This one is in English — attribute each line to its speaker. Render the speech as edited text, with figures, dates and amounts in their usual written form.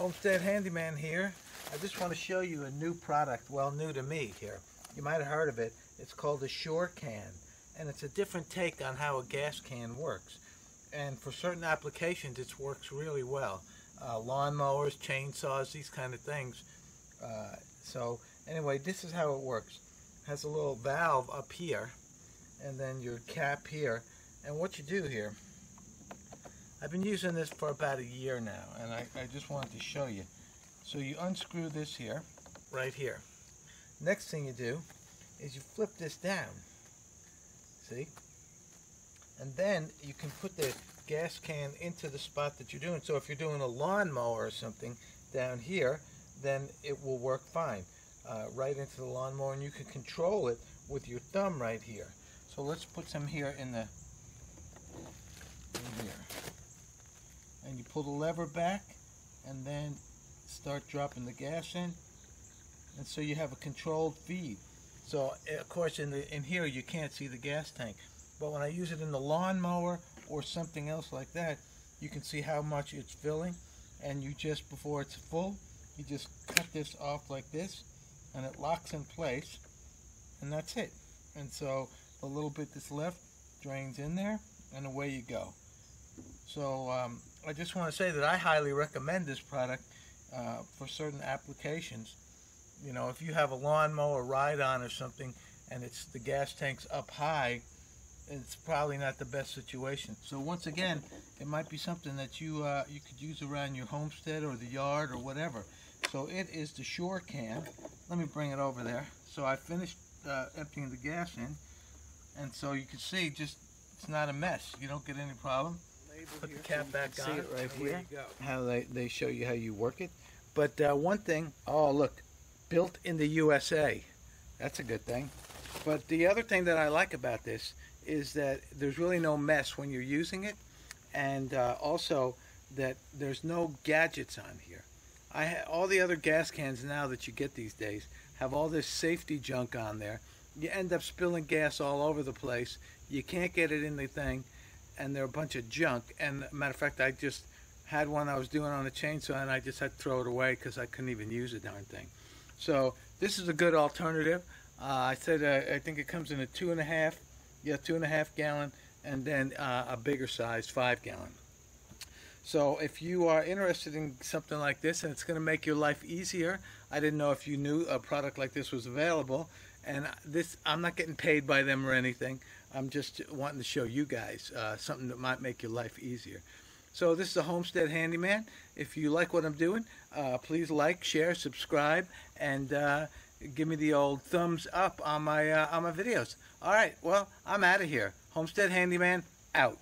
Speaker 1: Homestead Handyman here. I just want to show you a new product, well, new to me here. You might have heard of it. It's called a Surecan, and it's a different take on how a gas can works. And for certain applications, it works really well. Lawnmowers, chainsaws, these kind of things. So anyway, this is how it works. It has a little valve up here, and then your cap here. And what you do here, I've been using this for about a year now, and I just wanted to show you. So you unscrew this here, right here. Next thing you do is you flip this down, see? And then you can put the gas can into the spot that you're doing. So if you're doing a lawnmower or something down here, then it will work fine. Right into the lawnmower, and you can control it with your thumb right here. So let's put some here in here. And you pull the lever back and then start dropping the gas in, and so you have a controlled feed. So of course in here you can't see the gas tank, but when I use it in the lawnmower or something else like that, you can see how much it's filling, and you just, before it's full, you just cut this off like this and it locks in place, and that's it. And so the little bit that's left drains in there, and away you go. So I just want to say that I highly recommend this product for certain applications. You know, if you have a lawnmower ride-on or something and the gas tank's up high, it's probably not the best situation. So once again, it might be something that you could use around your homestead or the yard or whatever. So it is the Surecan. Let me bring it over there. So I finished emptying the gas in, and so you can see, just it's not a mess. You don't get any problem. Put the cap back on it right here. How they show you how you work it. But one thing, oh look, built in the USA. That's a good thing. But the other thing that I like about this is that there's really no mess when you're using it, and also that there's no gadgets on here. All the other gas cans now that you get these days have all this safety junk on there. You end up spilling gas all over the place. You can't get it in the thing, and they're a bunch of junk. And matter of fact, I just had one I was doing on a chainsaw, and I just had to throw it away because I couldn't even use the darn thing. So this is a good alternative. I said I think it comes in a 2.5 gallon, and then a bigger size 5 gallon. So if you are interested in something like this, and it's going to make your life easier, I didn't know if you knew a product like this was available. And I'm not getting paid by them or anything. I'm just wanting to show you guys something that might make your life easier. So this is a Homestead Handyman. If you like what I'm doing, please like, share, subscribe, and give me the old thumbs up on my videos. All right, well, I'm out of here. Homestead Handyman, out.